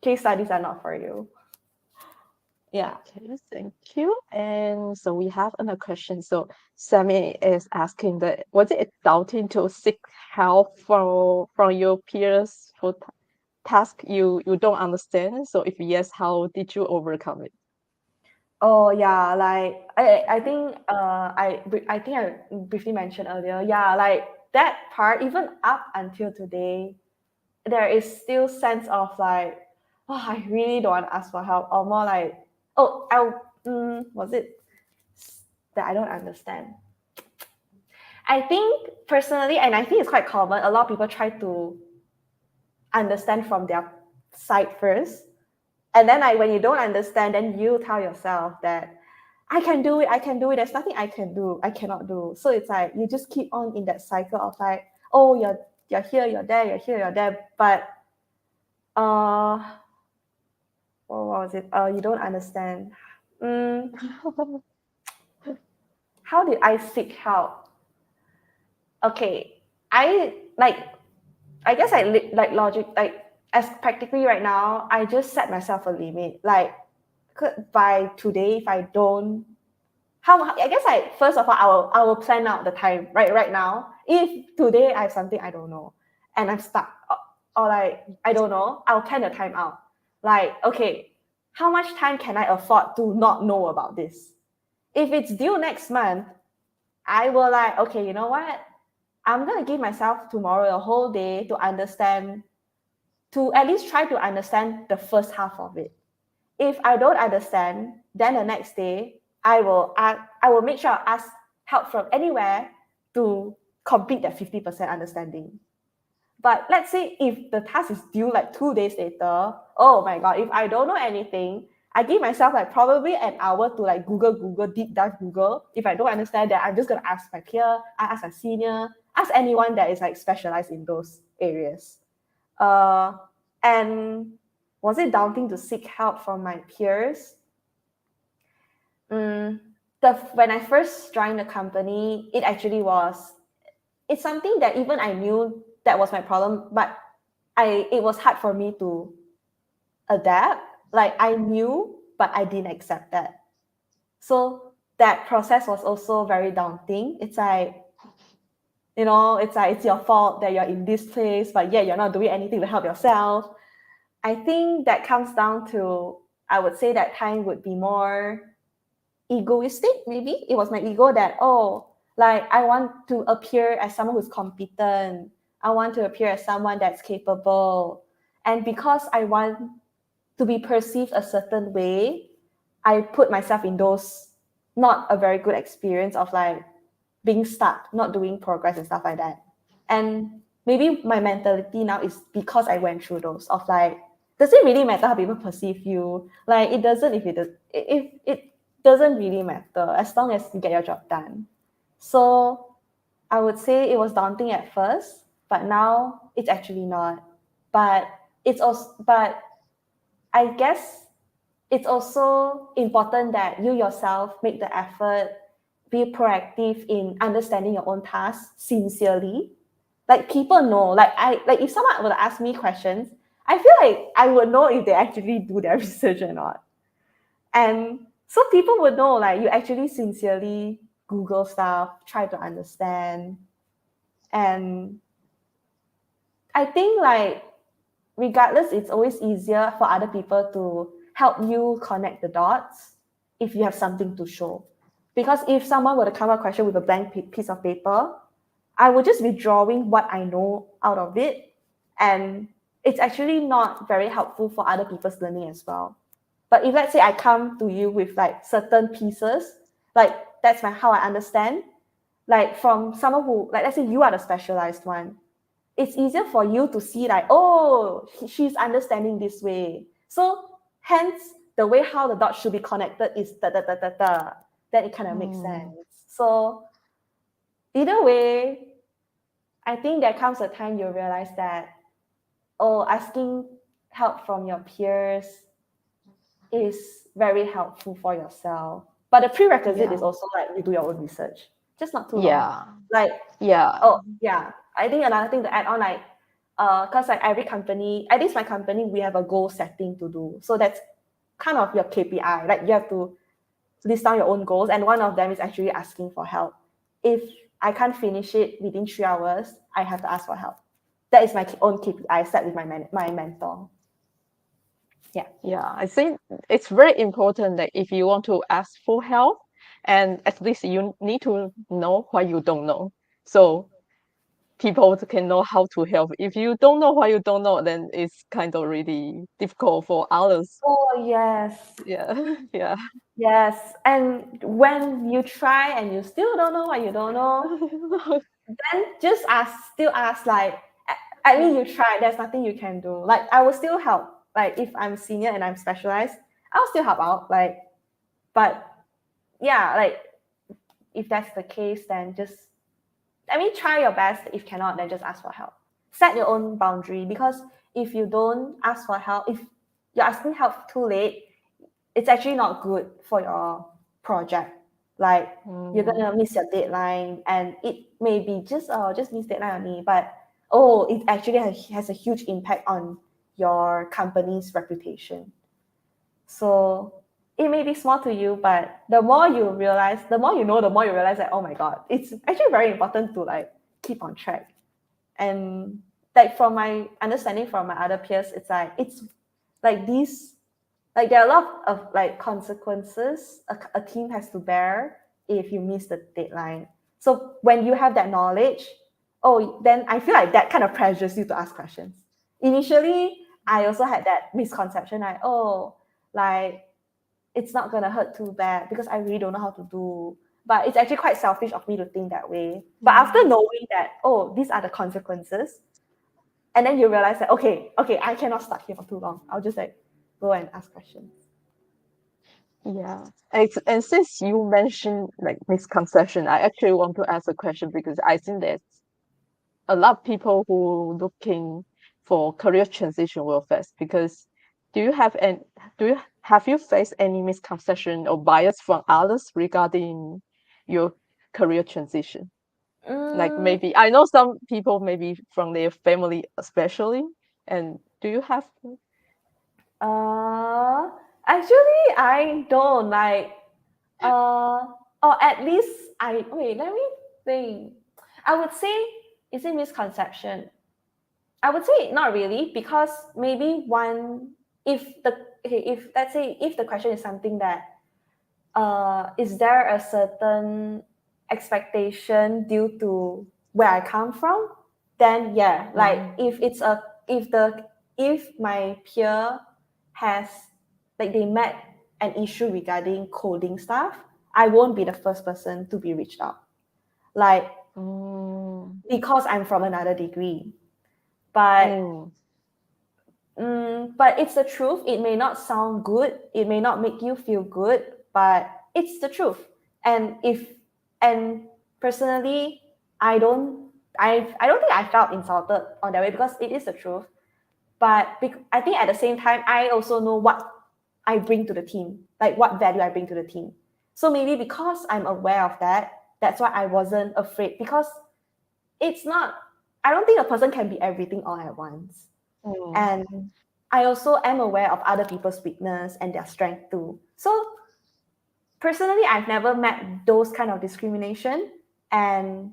case studies are not for you. Yeah. Okay, thank you. And so we have another question. So Sammy is asking that was it doubting to seek help from your peers for task you don't understand? So if yes, how did you overcome it? Oh yeah, like I think I think I briefly mentioned earlier. Yeah, like that part, even up until today, there is still sense of like, oh, I really don't want to ask for help, or more like, oh, was it that I don't understand? I think personally, and I think it's quite common. A lot of people try to understand from their side first, and then like when you don't understand, then you tell yourself that I can do it, I can do it. There's nothing I can do, I cannot do. So it's like you just keep on in that cycle of like, oh, you're here, you're there, you're here, you're there, but uh what was it? You don't understand. Mm, how did I seek help? Okay, I like. I guess like logic like as practically right now. I just set myself a limit. Like by today, if I don't, how I guess I first of all I will plan out the time right now. If today I have something I don't know and I'm stuck or like I don't know, I'll plan the time out. Like okay, how much time can I afford to not know about this? If it's due next month, I will like, okay, you know what? I'm gonna give myself tomorrow a whole day to understand, to at least try to understand the first half of it. If I don't understand, then the next day I will make sure I ask help from anywhere to complete that 50% understanding. But let's say if the task is due like 2 days later, oh my god, if I don't know anything, I give myself like probably an hour to like Google, deep dive Google. If I don't understand that, I'm just gonna ask my peer, I ask my senior, ask anyone that is like specialized in those areas. Uh, and was it daunting to seek help from my peers? Mm, when I first joined the company, it actually was. It's something that even I knew that was my problem, but it was hard for me to adapt. Like I knew, but I didn't accept that. So that process was also very daunting. It's like, it's like it's your fault that you're in this place, but yet you're not doing anything to help yourself. I think that comes down to, I would say that time would be more egoistic, maybe. It was my ego that, oh, like I want to appear as someone who's competent. I want to appear as someone that's capable. And because I want to be perceived a certain way, I put myself in those not a very good experience of like being stuck, not doing progress and stuff like that. And maybe my mentality now is because I went through those of like, does it really matter how people perceive you? Like it doesn't if it doesn't really matter as long as you get your job done. So I would say it was daunting at first, but now it's actually not. But but I guess it's also important that you yourself make the effort, be proactive in understanding your own tasks sincerely. Like people know, like if someone would ask me questions, I feel like I would know if they actually do their research or not. And so people would know like you actually sincerely Google stuff, try to understand. And I think like regardless, it's always easier for other people to help you connect the dots if you have something to show. Because if someone were to come up question with a blank piece of paper, I would just be drawing what I know out of it. And it's actually not very helpful for other people's learning as well. But if let's say I come to you with like certain pieces, like that's how I understand, like from someone who, like let's say you are the specialized one, it's easier for you to see like, oh, she's understanding this way. So hence the way how the dots should be connected is da da da da da. Then it kind of makes sense. So either way, I think there comes a time you realize that, oh, asking help from your peers is very helpful for yourself. But the prerequisite is Yeah. also like you do your own research, just not too long. Yeah. Like, Yeah. oh yeah, I think another thing to add on, like, cause like every company, at least my company, we have a goal setting to do. So that's kind of your KPI. Like you have to list down your own goals, and one of them is actually asking for help. If I can't finish it within 3 hours, I have to ask for help. That is my own KPI set with my mentor. Yeah. Yeah. I think it's very important that if you want to ask for help, and at least you need to know what you don't know. So people can know how to help. If you don't know what you don't know, then it's kind of really difficult for others. Oh yes. Yeah. Yeah. Yes. And when you try and you still don't know what you don't know, then just ask, still ask, like, I mean, you try, there's nothing you can do. Like, I will still help. Like, if I'm senior and I'm specialized, I'll still help out. Like, but yeah, like, if that's the case, then just, I mean, try your best. If cannot, then just ask for help. Set your own boundary, because if you don't ask for help, if you're asking help too late, it's actually not good for your project. Like, you're gonna miss your deadline, and it may be just miss deadline only, but oh, it actually has a huge impact on your company's reputation. So it may be small to you, but the more you realize, the more you know, the more you realize that, oh my god, it's actually very important to like keep on track. And like from my understanding from my other peers, it's like these, like there are a lot of like consequences a team has to bear if you miss the deadline. So when you have that knowledge, oh, then I feel like that kind of pressures you to ask questions. Initially, I also had that misconception, like, oh, like it's not gonna hurt too bad because I really don't know how to do. But it's actually quite selfish of me to think that way. But after knowing that, oh, these are the consequences, and then you realize that, okay, I cannot stuck here for too long. I'll just like go and ask questions. Yeah. And since you mentioned like misconception, I actually want to ask a question because I think there's a lot of people who looking for career transition will face. Because do you have an do you have you faced any misconception or bias from others regarding your career transition? Like Mm, maybe I know some people maybe from their family especially. And do you have uh, actually, I don't like. Or at least I wait. Let me think. I would say, is it misconception? I would say not really, because maybe one, if the, okay, if let's say if the question is something that, is there a certain expectation due to where I come from, then yeah, like if it's a, if the, if my peer has, like they met an issue regarding coding stuff, I won't be the first person to be reached out, like, mm, because I'm from another degree. But mm, but it's the truth. It may not sound good. It may not make you feel good, but it's the truth. And if, and personally, I don't, I don't think I felt insulted on that way, because it is the truth. But I think at the same time, I also know what I bring to the team, like what value I bring to the team. So maybe because I'm aware of that, that's why I wasn't afraid, because it's not, I don't think a person can be everything all at once. mm. And I also am aware of other people's weakness and their strength too. So personally, I've never met those kind of discrimination. And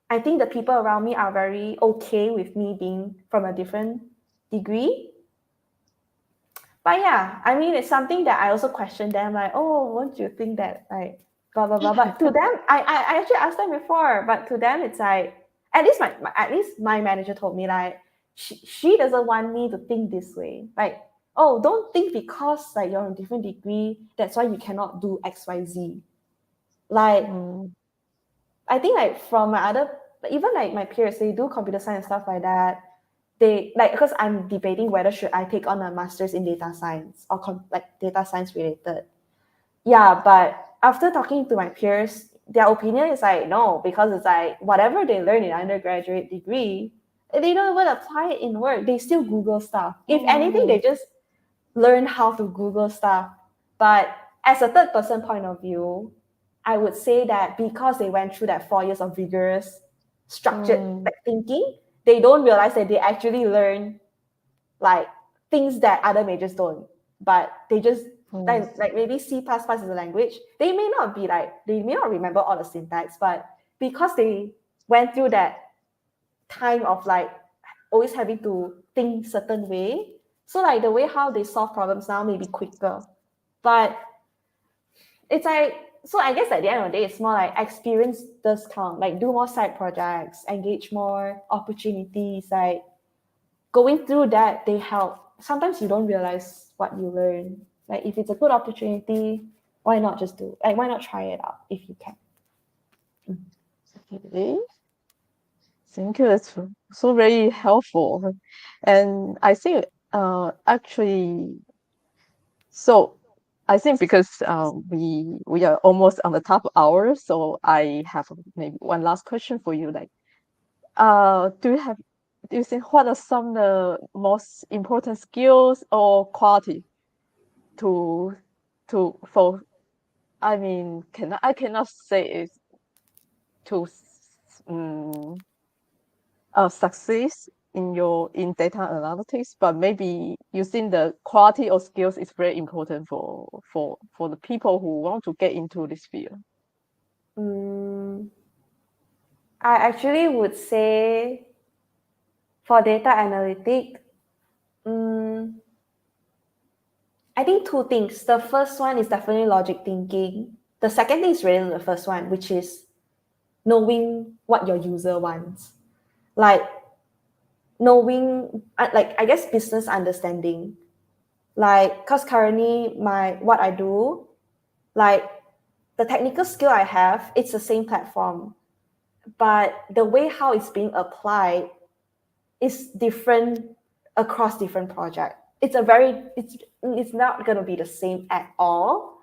I think the people around me are very okay with me being from a different degree. But yeah, I mean, it's something that I also question them, like, oh, won't you think that, like, blah blah blah. But to them, I actually asked them before, but to them, it's like, at least at least my manager told me, like, she doesn't want me to think this way, like, oh, don't think because like you're in a different degree, that's why you cannot do XYZ. Like, Mm. I think like from my other, even like my peers, they do computer science and stuff like that. They like, because I'm debating whether should I take on a master's in data science or like data science related. Yeah, but after talking to my peers, their opinion is like no, because it's like whatever they learn in undergraduate degree, they don't even apply it in work. They still Google stuff. If anything, Mm, they just learn how to Google stuff. But as a third person point of view, I would say that because they went through that 4 years of rigorous, structured mm, like, thinking, they don't realize that they actually learn like things that other majors don't. But they just mm, like maybe C plus plus is a language. They may not remember all the syntax, but because they went through that time of like always having to think certain way. So like the way how they solve problems now may be quicker. But it's like so I guess at the end of the day it's more like experience does count. Like do more side projects, engage more opportunities, like going through that they help. Sometimes you don't realize what you learn. Like if it's a good opportunity, why not just do like why not try it out if you can? okay. Thank you. That's so very helpful. And I think actually so I think because we are almost on the top hour, so I have maybe one last question for you. Like, do you think what are some of the most important skills or quality to for I mean I cannot say it to success in your in data analytics, but maybe you think the quality of skills is very important for the people who want to get into this field. Mm, I actually would say for data analytic, mm, I think two things. The first one is definitely logic thinking. The second thing is related to the first one, which is knowing what your user wants. Like knowing, like I guess business understanding. Like, cause currently what I do, like the technical skill I have, it's the same platform, but the way how it's being applied is different across different projects. It's not going to be the same at all.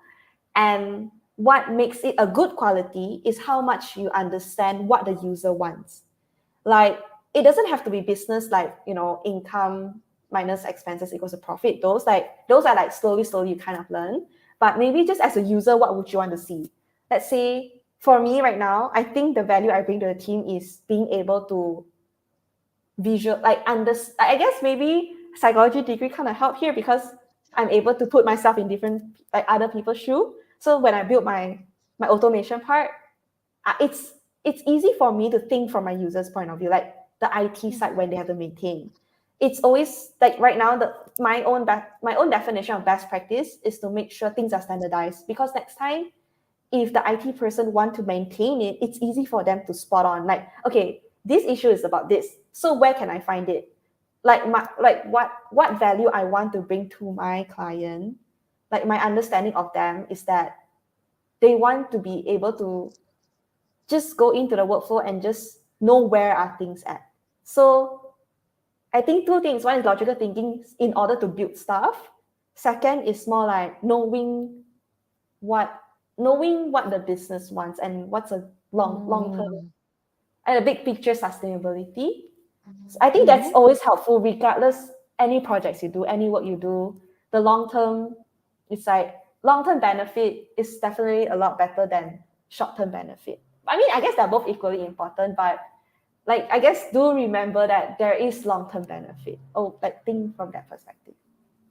And what makes it a good quality is how much you understand what the user wants. Like it doesn't have to be business like income minus expenses equals a profit. Those are like slowly you kind of learn. But maybe just as a user, what would you want to see? Let's say for me right now, I think the value I bring to the team is being able to visual like under I guess maybe psychology degree kind of help here because I'm able to put myself in different like other people's shoe. So when I build my automation part, it's easy for me to think from my user's point of view, like the IT side when they have to maintain. It's always like right now my own definition of best practice is to make sure things are standardized because next time if the IT person want to maintain it, it's easy for them to spot on. Like, okay, this issue is about this. So where can I find it? Like what value I want to bring to my client. Like my understanding of them is that they want to be able to just go into the workflow and just know where are things at. So I think two things. One is logical thinking in order to build stuff. Second is more like what knowing what the business wants and what's a long term Mm, and a big picture sustainability. So I think that's mhm. always helpful regardless any projects you do, any work you do. The long term, it's like long term benefit is definitely a lot better than short term benefit. I mean, I guess they're both equally important, but like I guess do remember that there is long term benefit. Oh, like think from that perspective.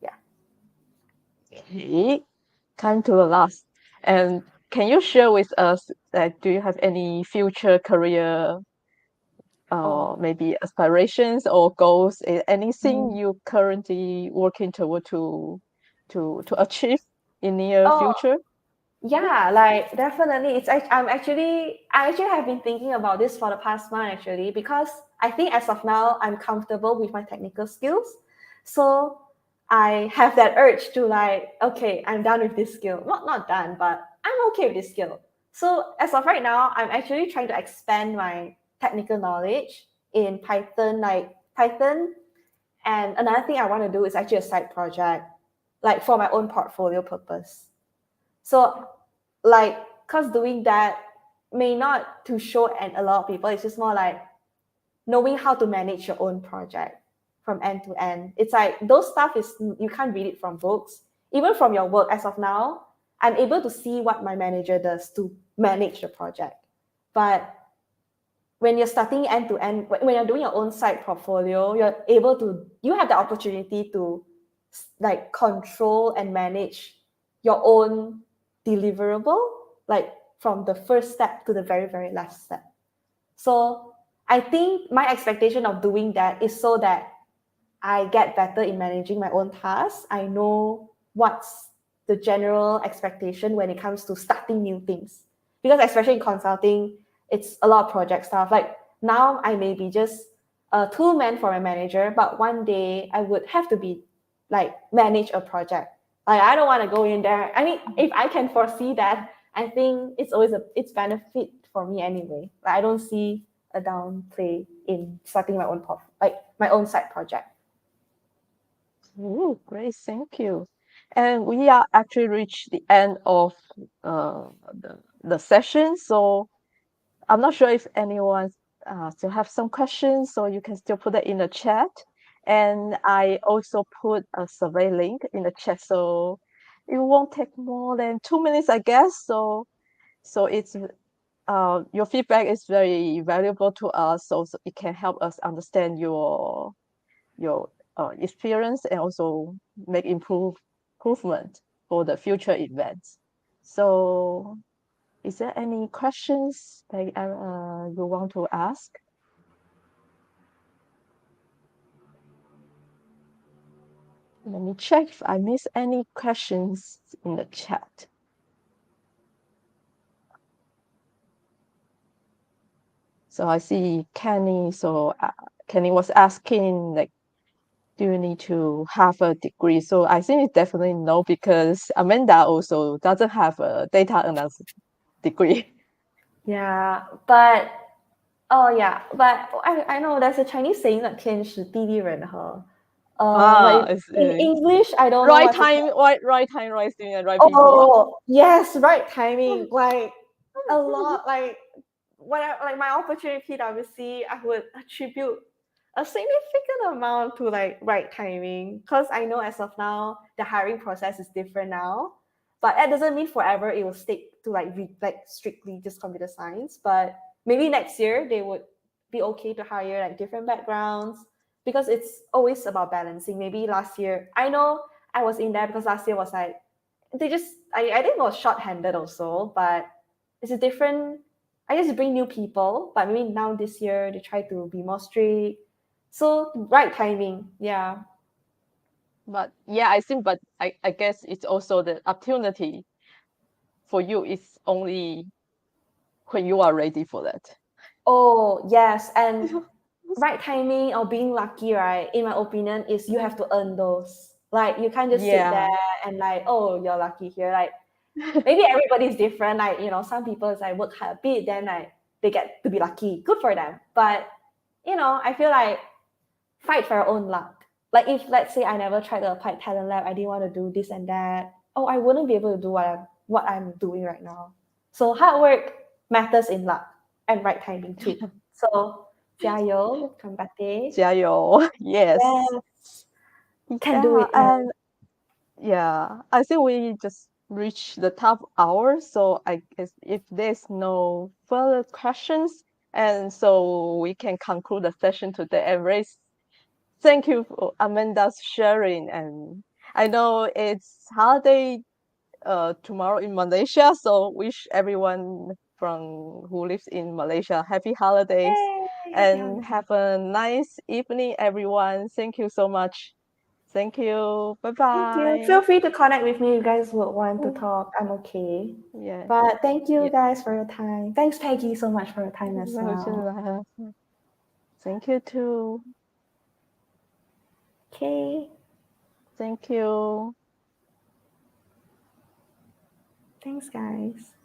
Yeah. Okay, time to the last. And can you share with us that do you have any future career Oh. maybe aspirations or goals, anything Mm. you currently working toward to achieve in near Oh, future? yeah, like definitely. I actually have been thinking about this for the past month actually because I think as of now I'm comfortable with my technical skills. So I have that urge to like, okay, I'm done with this skill. Not done, but I'm okay with this skill. So as of right now, I'm actually trying to expand my technical knowledge in Python, like Python. And another thing I want to do is actually a side project, like for my own portfolio purpose. So like, cause doing that may not to show and a lot of people, it's just more like knowing how to manage your own project from end to end. It's like those stuff is you can't read it from books. Even from your work as of now, I'm able to see what my manager does to manage the project. But when you're starting end to end, when you're doing your own side portfolio, you have the opportunity to like control and manage your own deliverable, like from the first step to the very, very last step. So I think my expectation of doing that is so that I get better in managing my own tasks. I know what's the general expectation when it comes to starting new things. Because especially in consulting, it's a lot of project stuff. Like now I may be just a tool man for my manager, but one day I would have to be like manage a project. Like I don't want to go in there. I mean, if I can foresee that, I think it's always it's benefit for me anyway. Like I don't see a downplay in starting my own like my own side project. Oh, great, thank you. And we are actually reached the end of uh, the session, so I'm not sure if anyone still have some questions, so you can still put it in the chat. And I also put a survey link in the chat, so it won't take more than 2 minutes, I guess. So it's your feedback is very valuable to us, so it can help us understand your experience and also make improvement for the future events. So is there any questions that you want to ask? Let me check if I miss any questions in the chat. So I see Kenny. So Kenny was asking, like, do you need to have a degree? So I think it's definitely no, because Amanda also doesn't have a data analysis degree. Yeah, but oh yeah, but I know there's a Chinese saying that 天时地利人和. But It's in English, I don't know right what's the time, right time, right student, and right people. oh yes, right timing. Like a lot, like when like my opportunity at PwC, I would attribute a significant amount to like right timing because I know as of now the hiring process is different now, but that doesn't mean forever it will stick to like like strictly just computer science. But maybe next year they would be okay to hire like different backgrounds because it's always about balancing. Maybe last year I know I was in there because last year was like they just I think it was short-handed also, but it's a different I guess bring new people, but maybe now this year they try to be more strict. So right timing, yeah. But yeah, I think, but I guess it's also the opportunity for you is only when you are ready for that. Oh yes, and right timing or being lucky, right? In my opinion, is you have to earn those. Like you can't just sit there Yeah. and like, oh, you're lucky here. Like maybe everybody's different. Like some people is like work hard a bit, then like they get to be lucky. Good for them. But I feel like fight for your own luck. Like if let's say I never tried to apply talent lab, I didn't want to do this and that. Oh, I wouldn't be able to do what I'm doing right now. So hard work matters in luck and right timing too. So 加油, combate. 加油. Yes. Yes, can do Yeah, it, man. and yeah, I think we just reached the top hour. So I guess if there's no further questions, and so we can conclude the session today. And raise, thank you for Amanda's sharing. And I know it's holiday tomorrow in Malaysia, so wish everyone from who lives in Malaysia happy holidays Yay, happy and holidays. have a nice evening, everyone. Thank you so much. Thank you. Bye Thank you. bye. Feel free to connect with me if you guys would want to talk. I'm okay. Yeah. But thank you Yeah. guys for your time. Thanks, Peggy, so much for your time as well. Thank you too. Okay. Thank you. Thanks, guys.